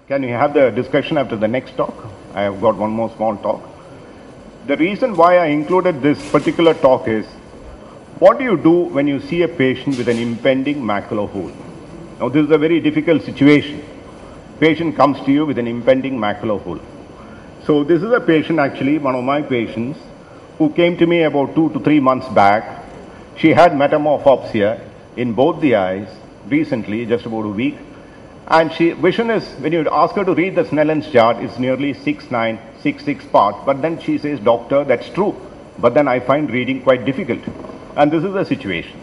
Can we have the discussion after the next talk? I have got one more small talk. The reason why I included this particular talk is, what do you do when you see a patient with an impending macular hole? Now, this is a very difficult situation. Patient comes to you with an impending macular hole. So this is a patient, actually, one of my patients, who came to me about 2 to 3 months back. She had metamorphopsia in both the eyes recently, just about a week. And vision is, when you ask her to read the Snellen's chart, it's nearly 6/9, 6/6 part. But then she says, doctor, that's true. But then I find reading quite difficult. And this is the situation.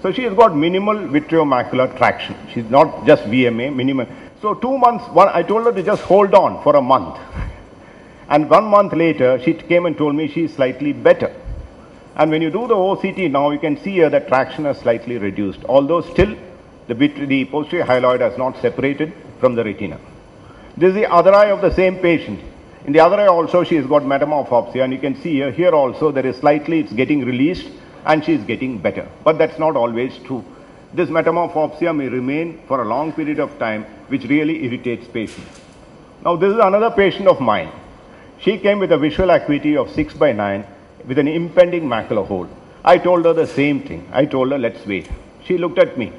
So she has got minimal vitreomacular traction. She's not just VMA, minimal. So 2 months, I told her to just hold on for a month. And 1 month later, she came and told me she's slightly better. And when you do the OCT now, you can see here that traction has slightly reduced, although still the posterior hyaloid has not separated from the retina. This is the other eye of the same patient. In the other eye also, she has got metamorphopsia, and you can see here also there is slightly, it's getting released, and she is getting better. But that's not always true. This metamorphopsia may remain for a long period of time, which really irritates patients. Now, this is another patient of mine. She came with a visual acuity of 6/9 with an impending macular hole. I told her the same thing. I told her, let's wait. She looked at me.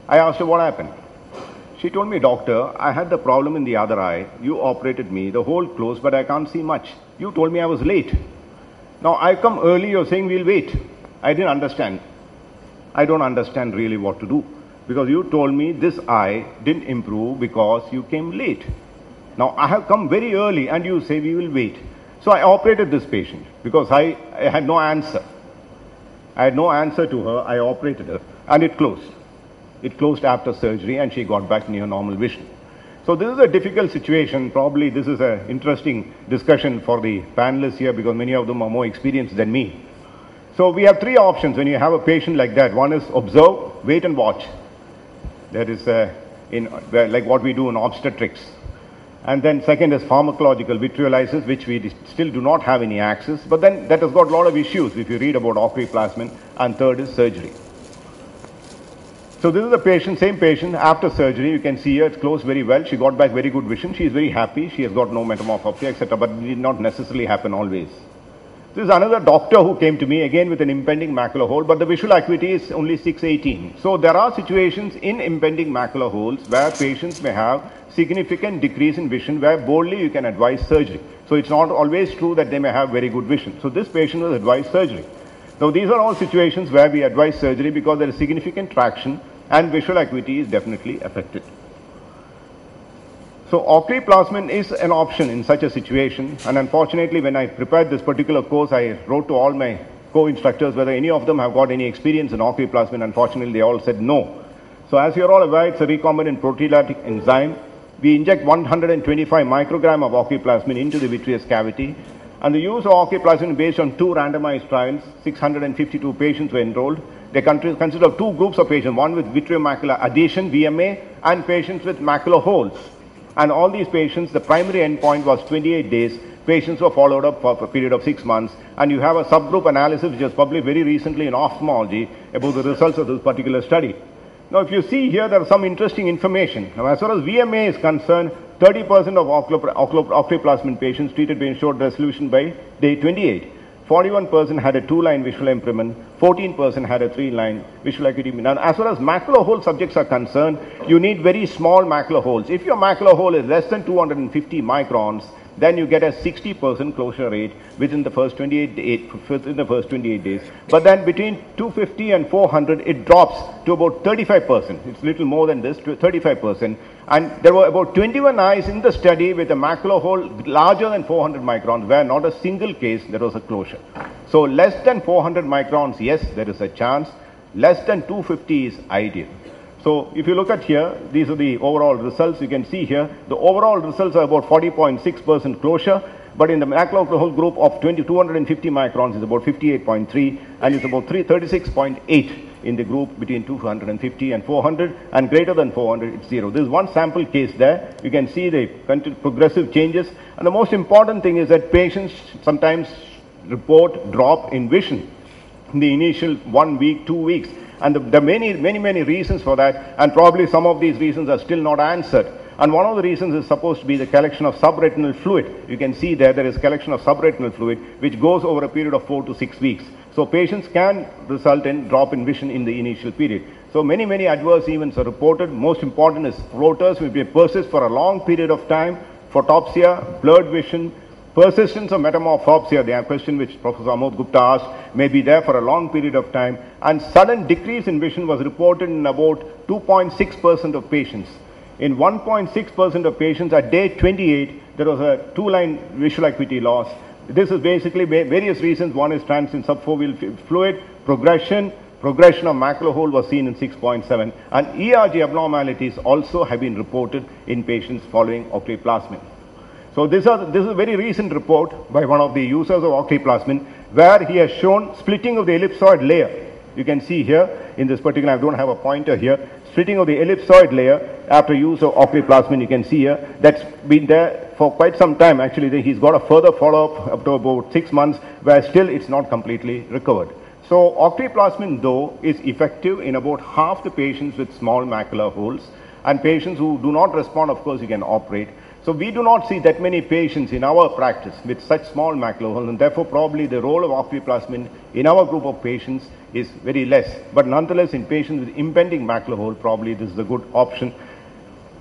I asked her what happened. She told me, doctor, I had the problem in the other eye. You operated me, the hole closed, but I can't see much. You told me I was late. Now I come early, you're saying we'll wait. I didn't understand. I don't understand really what to do, because you told me this eye didn't improve because you came late. Now I have come very early and you say we will wait. So I operated this patient because I had no answer. I had no answer to her. I operated her and it closed. It closed after surgery and she got back near normal vision. So this is a difficult situation. Probably this is an interesting discussion for the panelists here, because many of them are more experienced than me. So we have three options when you have a patient like that. One is observe, wait and watch. That is like what we do in obstetrics. And then second is pharmacological vitreolysis, which we still do not have any access. But then that has got a lot of issues if you read about ocriplasmin. And third is surgery. So this is the patient, same patient, after surgery. You can see here it's closed very well. She got back very good vision. She is very happy. She has got no metamorphopsia, etc. But it did not necessarily happen always. This is another doctor who came to me again with an impending macular hole, but the visual acuity is only 6/18. So there are situations in impending macular holes where patients may have significant decrease in vision, where boldly you can advise surgery. So it's not always true that they may have very good vision. So this patient was advised surgery. Now these are all situations where we advise surgery because there is significant traction and visual acuity is definitely affected. So ocriplasmin is an option in such a situation, and unfortunately when I prepared this particular course, I wrote to all my co-instructors whether any of them have got any experience in ocriplasmin. Unfortunately they all said no. So as you are all aware, it's a recombinant proteolytic enzyme. We inject 125 microgram of ocriplasmin into the vitreous cavity, and the use of ocriplasmin based on 2 randomized trials. 652 patients were enrolled. They consist of 2 groups of patients, one with vitreomacular adhesion, VMA, and patients with macular holes. And all these patients, the primary endpoint was 28 days. Patients were followed up for a period of 6 months. And you have a subgroup analysis which was published very recently in Ophthalmology about the results of this particular study. Now, if you see here, there is some interesting information. Now, as far as VMA is concerned, 30% of ocriplasmin patients treated with short resolution by day 28. 41% had a 2-line visual impairment, 14% had a 3-line visual acuity. Now, as far as macular hole subjects are concerned, you need very small macular holes. If your macular hole is less than 250 microns, then you get a 60% closure rate within the first 28 days. But then between 250 and 400, it drops to about 35%. It's little more than this, to 35%. And there were about 21 eyes in the study with a macular hole larger than 400 microns, where not a single case there was a closure. So less than 400 microns, yes, there is a chance. Less than 250 is ideal. So if you look at here, these are the overall results. You can see here, the overall results are about 40.6% closure, but in the macular hole group of 250 microns is about 58.3, and it's about 36.8 in the group between 250 and 400, and greater than 400, it's 0. This is one sample case there. You can see the progressive changes, and the most important thing is that patients sometimes report drop in vision in the initial 1 week, 2 weeks. And there are many reasons for that, and probably some of these reasons are still not answered. And one of the reasons is supposed to be the collection of subretinal fluid. You can see there is collection of subretinal fluid which goes over a period of 4 to 6 weeks. So patients can result in drop in vision in the initial period. So many adverse events are reported. Most important is floaters which may persist for a long period of time, photopsia, blurred vision, persistence of metamorphopsia, the question which Professor Amod Gupta asked, may be there for a long period of time, and sudden decrease in vision was reported in about 2.6% of patients. In 1.6% of patients at day 28, there was a two-line visual acuity loss. This is basically various reasons. One is transient subfoveal fluid, progression of macular hole was seen in 6.7, and ERG abnormalities also have been reported in patients following octreotropin. So this is a very recent report by one of the users of octreotropin where he has shown splitting of the ellipsoid layer. You can see here in this particular, I don't have a pointer here, splitting of the ellipsoid layer after use of octreotropin. You can see here that's been there for quite some time. Actually, he's got a further follow-up up to about 6 months where still it's not completely recovered. So octreotropin though is effective in about half the patients with small macular holes, and patients who do not respond, of course, you can operate. So we do not see that many patients in our practice with such small macular holes, and therefore probably the role of octreotropin in our group of patients is very less. But nonetheless, in patients with impending macular hole, probably this is a good option.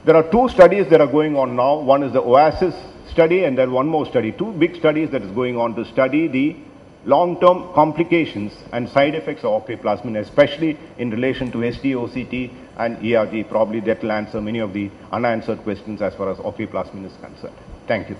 There are 2 studies that are going on now. One is the OASIS study, and then one more study. 2 big studies that is going on to study the long-term complications and side effects of octreotropin, especially in relation to SD-OCT and ERG. Probably that will answer many of the unanswered questions as far as octreotropin is concerned. Thank you.